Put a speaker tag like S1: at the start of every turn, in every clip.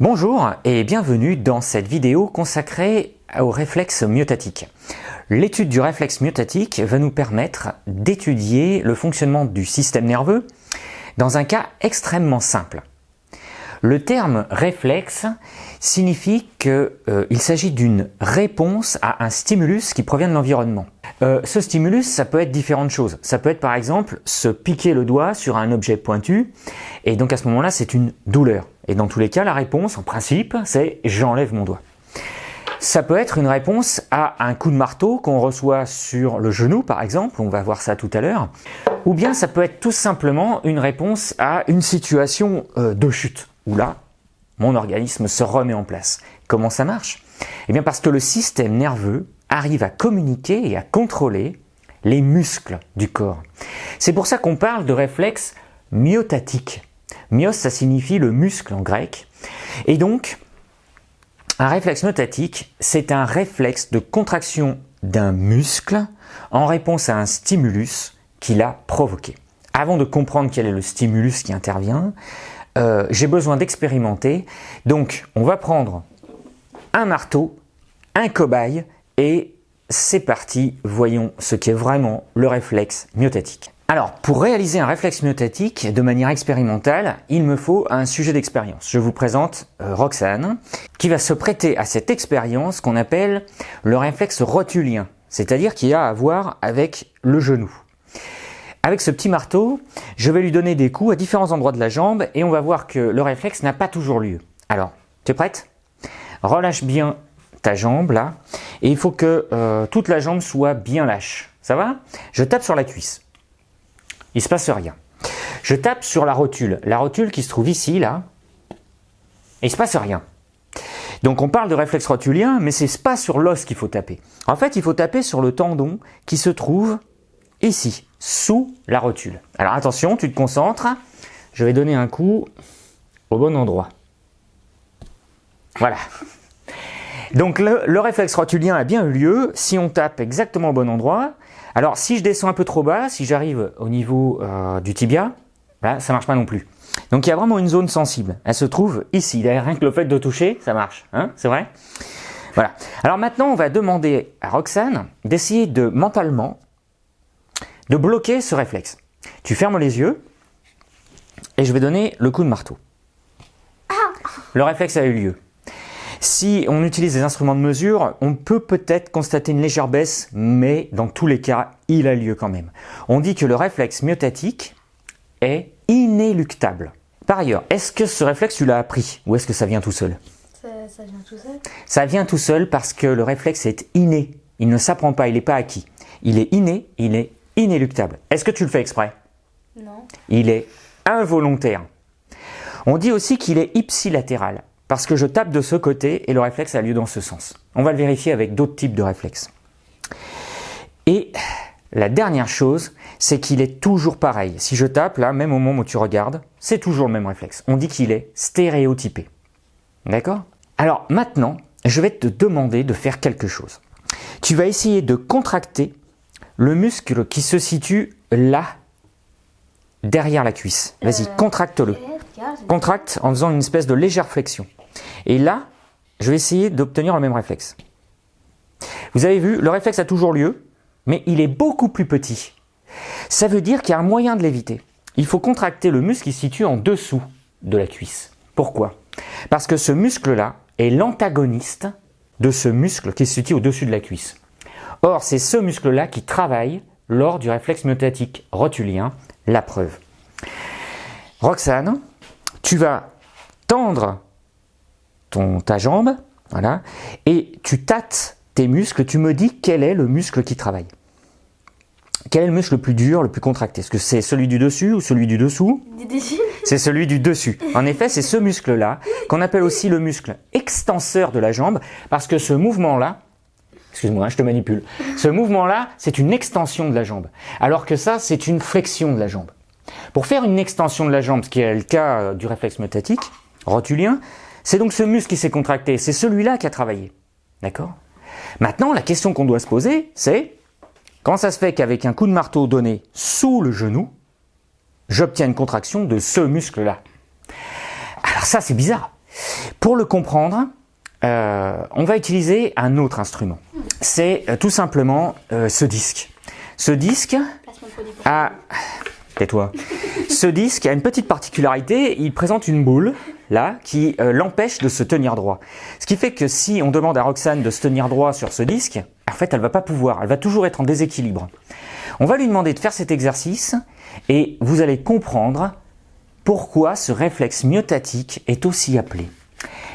S1: Bonjour et bienvenue dans cette vidéo consacrée au réflexe myotatique. L'étude du réflexe myotatique va nous permettre d'étudier le fonctionnement du système nerveux dans un cas extrêmement simple. Le terme réflexe signifie qu'il s'agit d'une réponse à un stimulus qui provient de l'environnement. Ce stimulus, ça peut être différentes choses. Ça peut être par exemple se piquer le doigt sur un objet pointu et donc à ce moment-là c'est une douleur. Et dans tous les cas, la réponse en principe c'est j'enlève mon doigt. Ça peut être une réponse à un coup de marteau qu'on reçoit sur le genou par exemple, on va voir ça tout à l'heure. Ou bien ça peut être tout simplement une réponse à une situation de chute, où là, mon organisme se remet en place. Comment ça marche? Eh bien parce que le système nerveux arrive à communiquer et à contrôler les muscles du corps. C'est pour ça qu'on parle de réflexe myotatique. Myos, ça signifie le muscle en grec. Et donc, un réflexe myotatique, c'est un réflexe de contraction d'un muscle en réponse à un stimulus qu'il a provoqué. Avant de comprendre quel est le stimulus qui intervient, j'ai besoin d'expérimenter. Donc, on va prendre un marteau, un cobaye et c'est parti. Voyons ce qu'est vraiment le réflexe myotatique. Alors, pour réaliser un réflexe myotatique de manière expérimentale, il me faut un sujet d'expérience. Je vous présente Roxane, qui va se prêter à cette expérience qu'on appelle le réflexe rotulien, c'est-à-dire qui a à voir avec le genou. Avec ce petit marteau, je vais lui donner des coups à différents endroits de la jambe et on va voir que le réflexe n'a pas toujours lieu. Alors, tu es prête? Relâche bien ta jambe là et il faut que toute la jambe soit bien lâche. Ça va? Je tape sur la cuisse. Il se passe rien. Je tape sur la rotule qui se trouve ici là et il se passe rien. Donc on parle de réflexe rotulien, mais c'est pas sur l'os qu'il faut taper. En fait, il faut taper sur le tendon qui se trouve ici, sous la rotule. Alors attention, tu te concentres. Je vais donner un coup au bon endroit. Voilà. Donc le réflexe rotulien a bien eu lieu si on tape exactement au bon endroit. Alors si je descends un peu trop bas, si j'arrive au niveau du tibia, là, ça marche pas non plus. Donc il y a vraiment une zone sensible. Elle se trouve ici. D'ailleurs, rien que le fait de toucher, ça marche. Hein, c'est vrai? Voilà. Alors maintenant, on va demander à Roxane d'essayer de mentalement de bloquer ce réflexe. Tu fermes les yeux et je vais donner le coup de marteau. Le réflexe a eu lieu. Si on utilise des instruments de mesure, on peut peut-être constater une légère baisse, mais dans tous les cas, il a lieu quand même. On dit que le réflexe myotatique est inéluctable. Par ailleurs, est-ce que ce réflexe, tu l'as appris ou est-ce que ça vient tout seul?
S2: Ça vient tout seul.
S1: Ça vient tout seul parce que le réflexe est inné. Il ne s'apprend pas, il n'est pas acquis. Il est inné, il est inéluctable. Est-ce que tu le fais exprès?
S2: Non.
S1: Il est involontaire. On dit aussi qu'il est ipsilatéral, parce que je tape de ce côté et le réflexe a lieu dans ce sens. On va le vérifier avec d'autres types de réflexes. Et la dernière chose, c'est qu'il est toujours pareil. Si je tape là, même au moment où tu regardes, c'est toujours le même réflexe. On dit qu'il est stéréotypé. D'accord? Alors maintenant, je vais te demander de faire quelque chose. Tu vas essayer de contracter le muscle qui se situe là, derrière la cuisse. Vas-y, contracte-le. Contracte en faisant une espèce de légère flexion. Et là, je vais essayer d'obtenir le même réflexe. Vous avez vu, le réflexe a toujours lieu, mais il est beaucoup plus petit. Ça veut dire qu'il y a un moyen de l'éviter. Il faut contracter le muscle qui se situe en dessous de la cuisse. Pourquoi? Parce que ce muscle-là est l'antagoniste de ce muscle qui se situe au-dessus de la cuisse. Or, c'est ce muscle-là qui travaille lors du réflexe myotatique rotulien, la preuve. Roxane, tu vas tendre ta jambe, voilà, et tu tâtes tes muscles, tu me dis quel est le muscle qui travaille. Quel est le muscle le plus dur, le plus contracté? Est-ce que c'est celui du dessus ou celui du dessous? C'est celui du dessus. En effet, c'est ce muscle-là qu'on appelle aussi le muscle extenseur de la jambe, parce que ce mouvement-là, excuse-moi, je te manipule. Ce mouvement-là, c'est une extension de la jambe. Alors que ça, c'est une flexion de la jambe. Pour faire une extension de la jambe, ce qui est le cas du réflexe myotatique, rotulien, c'est donc ce muscle qui s'est contracté. C'est celui-là qui a travaillé. D'accord? Maintenant, la question qu'on doit se poser, c'est comment ça se fait qu'avec un coup de marteau donné sous le genou, j'obtiens une contraction de ce muscle-là? Alors ça, c'est bizarre. Pour le comprendre, on va utiliser un autre instrument. C'est tout simplement ce disque. Ce disque a... Tais-toi. Ce disque a une petite particularité, il présente une boule, là, qui l'empêche de se tenir droit. Ce qui fait que si on demande à Roxane de se tenir droit sur ce disque, en fait, elle ne va pas pouvoir, elle va toujours être en déséquilibre. On va lui demander de faire cet exercice et vous allez comprendre pourquoi ce réflexe myotatique est aussi appelé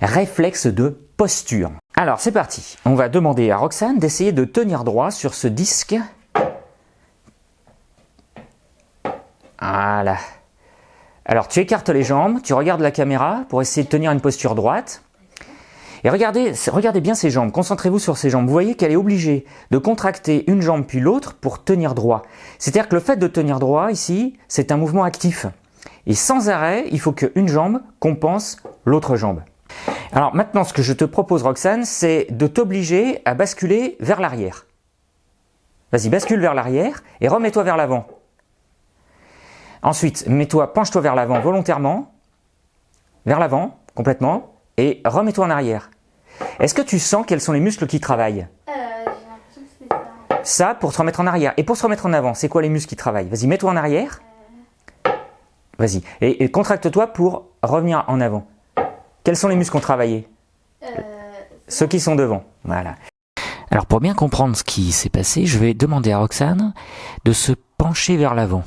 S1: réflexe de posture. Alors, c'est parti. On va demander à Roxane d'essayer de tenir droit sur ce disque. Voilà. Alors, tu écartes les jambes, tu regardes la caméra pour essayer de tenir une posture droite. Et regardez bien ses jambes, concentrez-vous sur ses jambes. Vous voyez qu'elle est obligée de contracter une jambe puis l'autre pour tenir droit. C'est-à-dire que le fait de tenir droit ici, c'est un mouvement actif. Et sans arrêt, il faut qu'une jambe compense l'autre jambe. Alors maintenant, ce que je te propose, Roxane, c'est de t'obliger à basculer vers l'arrière. Vas-y, bascule vers l'arrière et remets-toi vers l'avant. Ensuite, penche-toi vers l'avant volontairement, vers l'avant, complètement, et remets-toi en arrière. Est-ce que tu sens quels sont les muscles qui travaillent?
S2: J'ai l'impression que c'est ça.
S1: Ça, pour te remettre en arrière. Et pour se remettre en avant, c'est quoi les muscles qui travaillent? Vas-y, mets-toi en arrière. Vas-y. Et contracte-toi pour revenir en avant. Quels sont les muscles qui ont travaillé? Ceux qui sont devant. Voilà. Alors, pour bien comprendre ce qui s'est passé, je vais demander à Roxane de se pencher vers l'avant.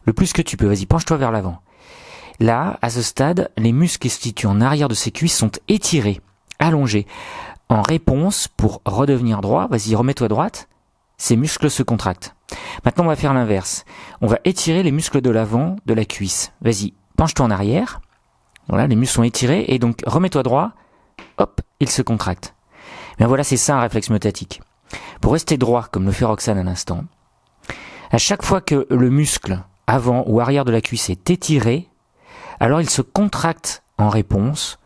S1: Le plus que tu peux. Vas-y, penche-toi vers l'avant. Là, à ce stade, les muscles qui se situent en arrière de ses cuisses sont étirés, allongés. En réponse, pour redevenir droit, vas-y, remets-toi droite, ces muscles se contractent. Maintenant, on va faire l'inverse. On va étirer les muscles de l'avant de la cuisse. Vas-y, penche-toi en arrière. Voilà, les muscles sont étirés et donc remets-toi droit. Hop, ils se contractent. Bien voilà, c'est ça un réflexe myotatique. Pour rester droit, comme le fait Roxane à l'instant, à chaque fois que le muscle avant ou arrière de la cuisse est étiré, alors il se contracte en réponse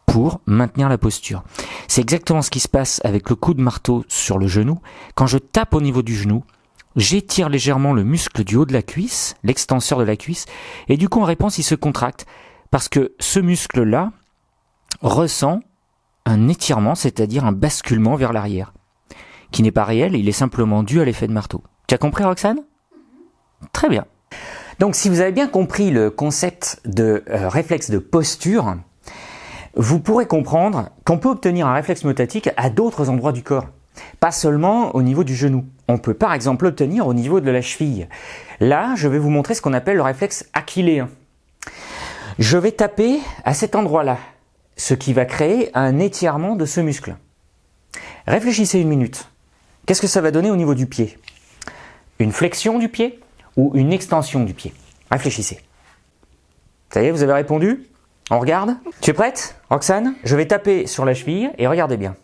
S1: pour maintenir la posture. C'est exactement ce qui se passe avec le coup de marteau sur le genou. Quand je tape au niveau du genou, j'étire légèrement le muscle du haut de la cuisse, l'extenseur de la cuisse, et du coup en réponse il se contracte parce que ce muscle-là ressent un étirement, c'est-à-dire un basculement vers l'arrière, qui n'est pas réel, il est simplement dû à l'effet de marteau. Tu as compris, Roxane? Très bien. Donc si vous avez bien compris le concept de réflexe de posture, vous pourrez comprendre qu'on peut obtenir un réflexe myotatique à d'autres endroits du corps. Pas seulement au niveau du genou. On peut par exemple l'obtenir au niveau de la cheville. Là, je vais vous montrer ce qu'on appelle le réflexe achilléen. Je vais taper à cet endroit-là, ce qui va créer un étirement de ce muscle. Réfléchissez une minute. Qu'est-ce que ça va donner au niveau du pied? Une flexion du pied ou une extension du pied? Réfléchissez. Ça y est, vous avez répondu? On regarde? Tu es prête, Roxane? Je vais taper sur la cheville et regardez bien.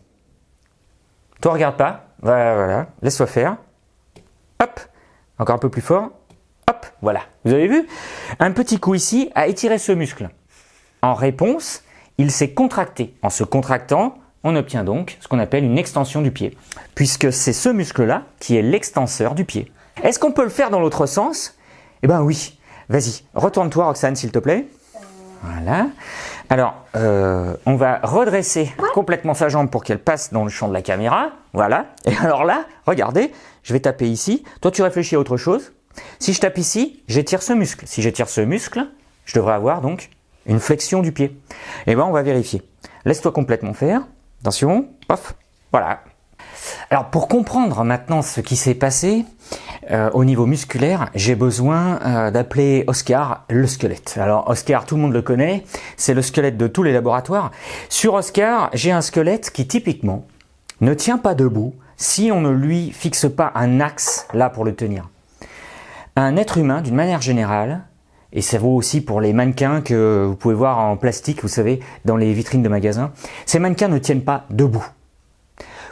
S1: Toi, regarde pas. Voilà, laisse-toi faire. Hop, encore un peu plus fort. Hop, voilà. Vous avez vu? Un petit coup ici a étiré ce muscle. En réponse, il s'est contracté. En se contractant, on obtient donc ce qu'on appelle une extension du pied, puisque c'est ce muscle-là qui est l'extenseur du pied. Est-ce qu'on peut le faire dans l'autre sens? Eh bien oui. Vas-y, retourne-toi, Roxane, s'il te plaît. Voilà. Alors, on va redresser complètement sa jambe pour qu'elle passe dans le champ de la caméra. Voilà. Et alors là, regardez, je vais taper ici. Toi, tu réfléchis à autre chose. Si je tape ici, j'étire ce muscle. Si j'étire ce muscle, je devrais avoir donc une flexion du pied. Eh bien, on va vérifier. Laisse-toi complètement faire. Attention. Paf. Voilà. Alors, pour comprendre maintenant ce qui s'est passé au niveau musculaire, j'ai besoin d'appeler Oscar le squelette. Alors, Oscar, tout le monde le connaît. C'est le squelette de tous les laboratoires. Sur Oscar, j'ai un squelette qui, typiquement, ne tient pas debout si on ne lui fixe pas un axe là pour le tenir. Un être humain, d'une manière générale, et ça vaut aussi pour les mannequins que vous pouvez voir en plastique, vous savez, dans les vitrines de magasins, ces mannequins ne tiennent pas debout.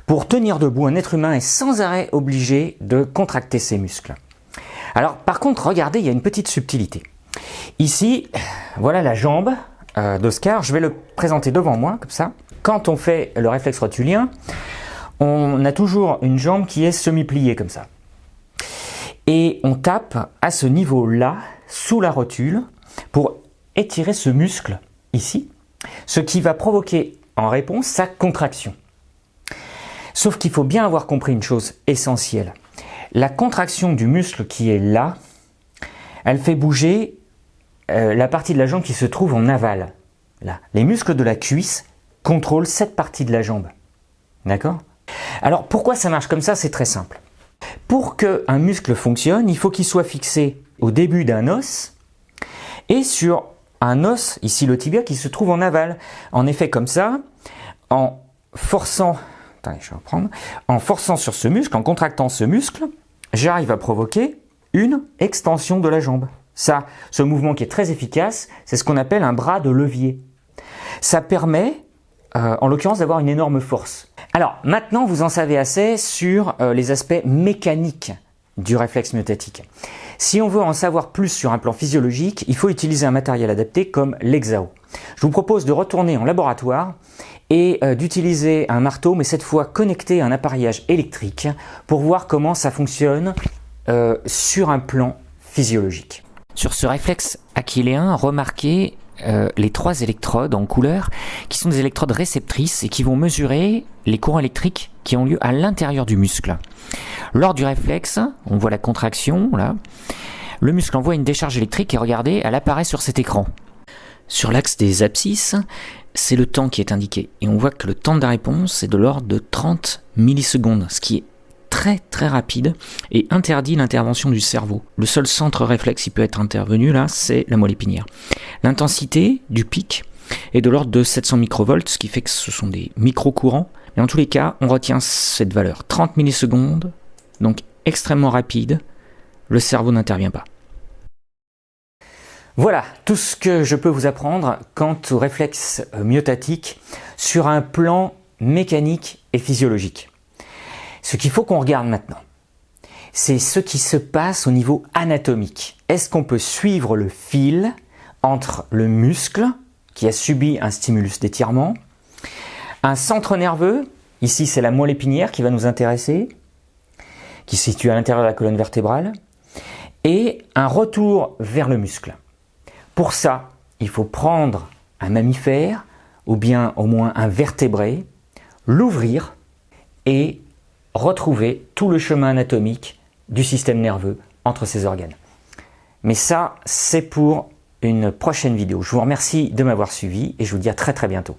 S1: Pour tenir debout, un être humain est sans arrêt obligé de contracter ses muscles. Alors, par contre, regardez, il y a une petite subtilité. Ici, voilà la jambe d'Oscar. Je vais le présenter devant moi, comme ça. Quand on fait le réflexe rotulien, on a toujours une jambe qui est semi-pliée, comme ça. Et on tape à ce niveau-là, sous la rotule, pour étirer ce muscle ici. ce qui va provoquer en réponse sa contraction. Sauf qu'il faut bien avoir compris une chose essentielle. La contraction du muscle qui est là, elle fait bouger la partie de la jambe qui se trouve en aval. Là. Les muscles de la cuisse contrôlent cette partie de la jambe. D'accord? Alors pourquoi ça marche comme ça? C'est très simple. Pour qu'un muscle fonctionne, il faut qu'il soit fixé au début d'un os et sur un os, ici le tibia, qui se trouve en aval. En effet, comme ça, en forçant sur ce muscle, en contractant ce muscle, j'arrive à provoquer une extension de la jambe. Ça, ce mouvement qui est très efficace, c'est ce qu'on appelle un bras de levier. Ça permet, en l'occurrence, d'avoir une énorme force. Alors, maintenant, vous en savez assez sur les aspects mécaniques du réflexe myotatique. Si on veut en savoir plus sur un plan physiologique, il faut utiliser un matériel adapté comme l'Exao. Je vous propose de retourner en laboratoire et d'utiliser un marteau, mais cette fois connecté à un appareillage électrique pour voir comment ça fonctionne sur un plan physiologique. Sur ce réflexe achilléen, remarquez les 3 électrodes en couleur qui sont des électrodes réceptrices et qui vont mesurer les courants électriques qui ont lieu à l'intérieur du muscle. Lors du réflexe, on voit la contraction là, le muscle envoie une décharge électrique et regardez, elle apparaît sur cet écran. Sur l'axe des abscisses, c'est le temps qui est indiqué et on voit que le temps de la réponse est de l'ordre de 30 millisecondes, ce qui est très rapide et interdit l'intervention du cerveau. Le seul centre réflexe qui peut être intervenu là, c'est la moelle épinière. L'intensité du pic est de l'ordre de 700 microvolts, ce qui fait que ce sont des micro-courants. Mais en tous les cas, on retient cette valeur. 30 millisecondes, donc extrêmement rapide, le cerveau n'intervient pas. Voilà tout ce que je peux vous apprendre quant au réflexe myotatique sur un plan mécanique et physiologique. Ce qu'il faut qu'on regarde maintenant, c'est ce qui se passe au niveau anatomique. Est-ce qu'on peut suivre le fil entre le muscle qui a subi un stimulus d'étirement, un centre nerveux, ici c'est la moelle épinière qui va nous intéresser, qui se situe à l'intérieur de la colonne vertébrale, et un retour vers le muscle. Pour ça, il faut prendre un mammifère, ou bien au moins un vertébré, l'ouvrir et retrouver tout le chemin anatomique du système nerveux entre ces organes. Mais ça, c'est pour une prochaine vidéo. Je vous remercie de m'avoir suivi et je vous dis à très bientôt.